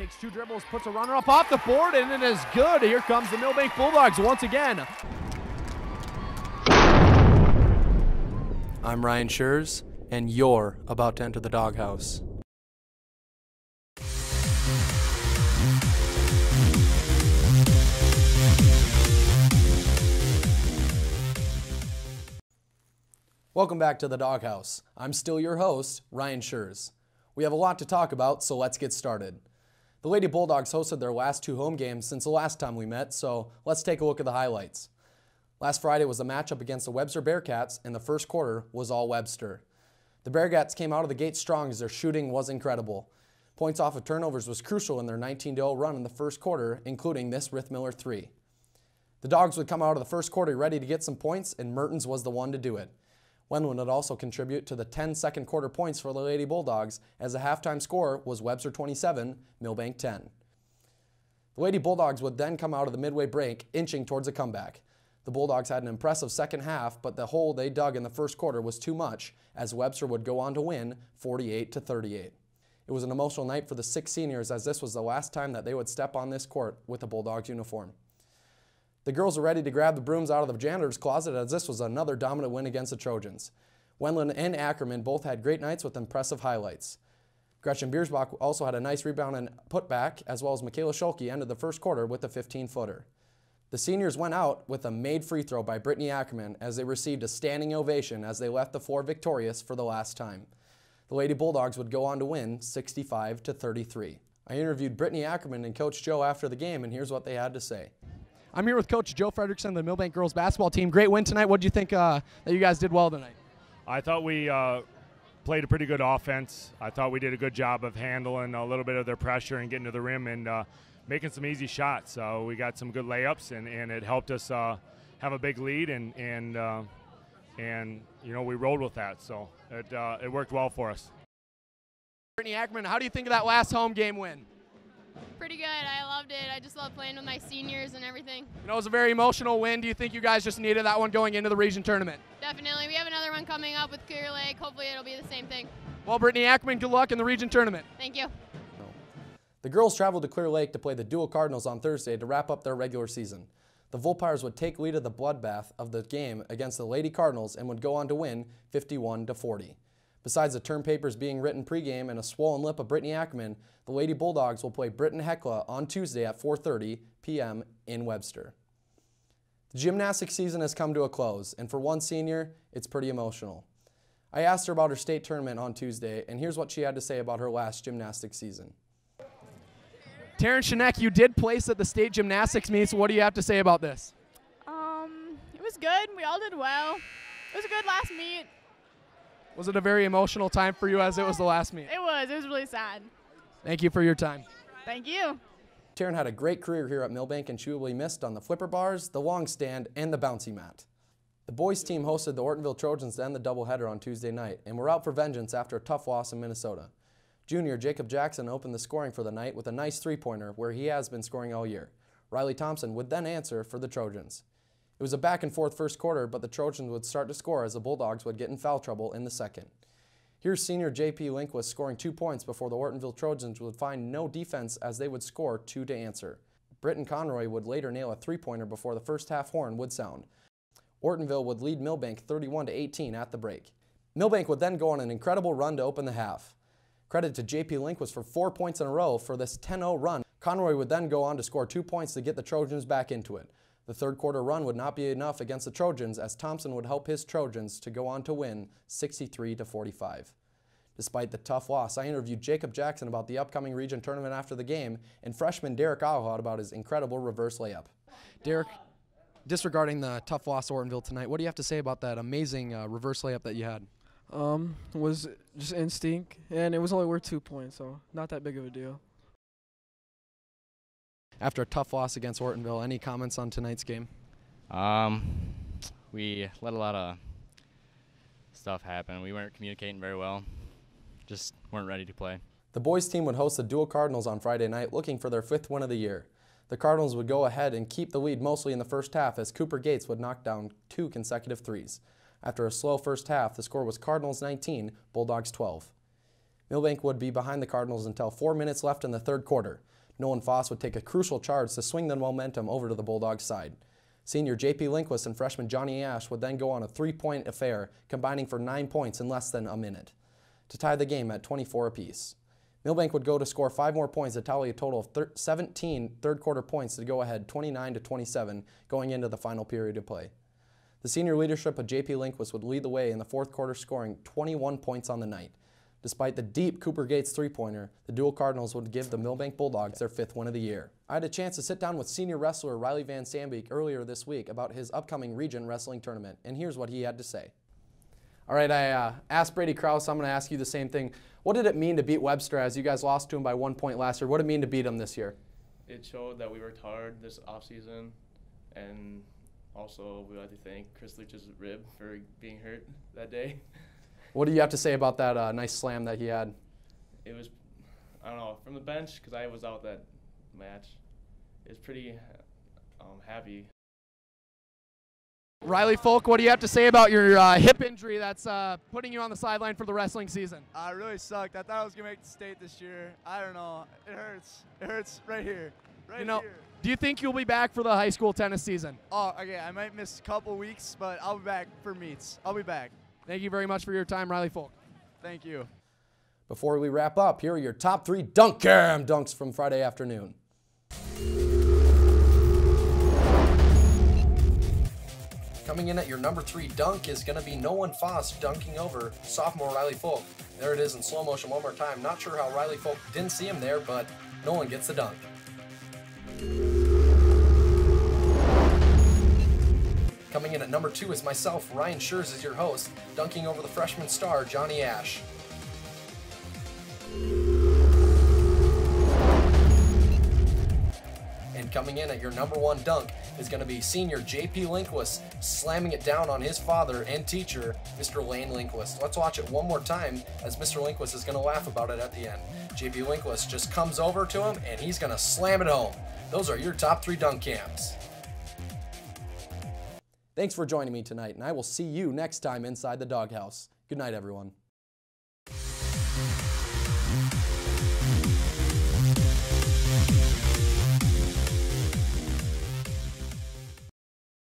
takes 2 dribbles, puts a runner up off the board, and it is good. Here comes the Millbank Bulldogs once again. I'm Ryan Schreurs, and you're about to enter the doghouse. Welcome back to the doghouse. I'm still your host, Ryan Schreurs. We have a lot to talk about, so let's get started. The Lady Bulldogs hosted their last 2 home games since the last time we met, so let's take a look at the highlights. Last Friday was a matchup against the Webster Bearcats, and the first quarter was all Webster. The Bearcats came out of the gate strong as their shooting was incredible. Points off of turnovers was crucial in their 19-0 run in the first quarter, including this Rithmiller 3. The Dogs would come out of the first quarter ready to get some points, and Mertens was the one to do it. Wendland would also contribute to the 10 second quarter points for the Lady Bulldogs, as the halftime score was Webster 27, Millbank 10. The Lady Bulldogs would then come out of the midway break, inching towards a comeback. The Bulldogs had an impressive second half, but the hole they dug in the first quarter was too much, as Webster would go on to win 48-38. It was an emotional night for the 6 seniors, as this was the last time that they would step on this court with a Bulldogs uniform. The girls were ready to grab the brooms out of the janitor's closet, as this was another dominant win against the Trojans. Wendland and Ackerman both had great nights with impressive highlights. Gretchen Biersbach also had a nice rebound and putback, as well as Michaela Schulke ended the first quarter with a 15-footer. The seniors went out with a made free throw by Brittany Ackerman, as they received a standing ovation as they left the floor victorious for the last time. The Lady Bulldogs would go on to win 65-33. I interviewed Brittany Ackerman and Coach Joe after the game, and here's what they had to say. I'm here with Coach Joe Frederiksen of the Millbank girls basketball team. Great win tonight. What do you think that you guys did well tonight? I thought we played a pretty good offense. I thought we did a good job of handling a little bit of their pressure and getting to the rim and making some easy shots. So we got some good layups, and it helped us have a big lead, and you know, we rolled with that. So it worked well for us. Brittany Ackerman, how do you think of that last home game win? Pretty good. I loved it. I just love playing with my seniors and everything. You know, it was a very emotional win. Do you think you guys just needed that one going into the region tournament? Definitely. We have another one coming up with Clear Lake. Hopefully it'll be the same thing. Well, Brittany Ackerman, good luck in the region tournament. Thank you. The girls traveled to Clear Lake to play the Dual Cardinals on Thursday to wrap up their regular season. The Vulpires would take lead of the bloodbath of the game against the Lady Cardinals and would go on to win 51-40. Besides the term papers being written pregame and a swollen lip of Brittany Ackerman, the Lady Bulldogs will play Britain Hecla on Tuesday at 4:30 p.m. in Webster. The gymnastics season has come to a close, and for one senior, it's pretty emotional. I asked her about her state tournament on Tuesday, and here's what she had to say about her last gymnastics season. Taryn Schneck, you did place at the state gymnastics meet, so what do you have to say about this? It was good. We all did well. It was a good last meet. Was it a very emotional time for you as it was the last meet? It was. It was really sad. Thank you for your time. Thank you. Taryn had a great career here at Millbank, and she will be missed on the flipper bars, the long stand, and the bouncy mat. The boys team hosted the Ortonville Trojans to end the doubleheader on Tuesday night, and were out for vengeance after a tough loss in Minnesota. Junior Jacob Jackson opened the scoring for the night with a nice three-pointer where he has been scoring all year. Riley Thompson would then answer for the Trojans. It was a back-and-forth first quarter, but the Trojans would start to score as the Bulldogs would get in foul trouble in the second. Here's senior J.P. Lindquist scoring 2 points before the Ortonville Trojans would find no defense as they would score 2 to answer. Britton Conroy would later nail a three-pointer before the first half horn would sound. Ortonville would lead Millbank 31-18 at the break. Millbank would then go on an incredible run to open the half. Credit to J.P. Lindquist for 4 points in a row for this 10-0 run. Conroy would then go on to score 2 points to get the Trojans back into it. The third quarter run would not be enough against the Trojans, as Thompson would help his Trojans to go on to win 63-45. Despite the tough loss, I interviewed Jacob Jackson about the upcoming region tournament after the game, and freshman Derrick Aho about his incredible reverse layup. Derrick, disregarding the tough loss to Ortonville tonight, what do you have to say about that amazing reverse layup that you had? It was just instinct, and it was only worth 2 points, so not that big of a deal. After a tough loss against Ortonville, any comments on tonight's game? We let a lot of stuff happen. We weren't communicating very well. Just weren't ready to play. The boys team would host the Dual Cardinals on Friday night, looking for their 5th win of the year. The Cardinals would go ahead and keep the lead mostly in the first half, as Cooper Gates would knock down 2 consecutive threes. After a slow first half, the score was Cardinals 19, Bulldogs 12. Milbank would be behind the Cardinals until 4 minutes left in the third quarter. Nolan Foss would take a crucial charge to swing the momentum over to the Bulldogs side. Senior J.P. Lindquist and freshman Johnny Ash would then go on a 3-point affair, combining for 9 points in less than a minute, to tie the game at 24 apiece. Milbank would go to score 5 more points to tally a total of 17 third-quarter points to go ahead 29-27 going into the final period of play. The senior leadership of J.P. Lindquist would lead the way in the fourth quarter, scoring 21 points on the night. Despite the deep Cooper Gates three-pointer, the Dual Cardinals would give the Milbank Bulldogs their 5th win of the year. I had a chance to sit down with senior wrestler Riley VanSambeek earlier this week about his upcoming region wrestling tournament, and here's what he had to say. All right, I asked Brady Krause, I'm going to ask you the same thing. What did it mean to beat Webster as you guys lost to him by 1 point last year? What did it mean to beat him this year? It showed that we worked hard this offseason, and also we like to thank Chris Leach's rib for being hurt that day. What do you have to say about that nice slam that he had? It was, I don't know, from the bench, because I was out that match, it's pretty happy. Riley Folk, what do you have to say about your hip injury that's putting you on the sideline for the wrestling season? I really sucked. I thought I was going to make the state this year. I don't know. It hurts. It hurts right here. Right here. Do you think you'll be back for the high school tennis season? Oh, okay. I might miss a couple weeks, but I'll be back for meets. I'll be back. Thank you very much for your time, Riley Folk. Thank you. Before we wrap up, here are your top 3 dunks from Friday afternoon. Coming in at your number 3 dunk is going to be Nolan Foss dunking over sophomore Riley Folk. There it is in slow motion one more time. Not sure how Riley Folk didn't see him there, but Nolan gets the dunk. Coming in at number 2 is myself, Ryan Schreurs, as your host, dunking over the freshman star, Johnny Ash. And coming in at your number 1 dunk is going to be senior J.P. Lindquist slamming it down on his father and teacher, Mr. Lane Lindquist. Let's watch it one more time as Mr. Lindquist is going to laugh about it at the end. J.P. Lindquist just comes over to him and he's going to slam it home. Those are your top 3 dunk cams. Thanks for joining me tonight, and I will see you next time inside the Doghouse. Good night, everyone.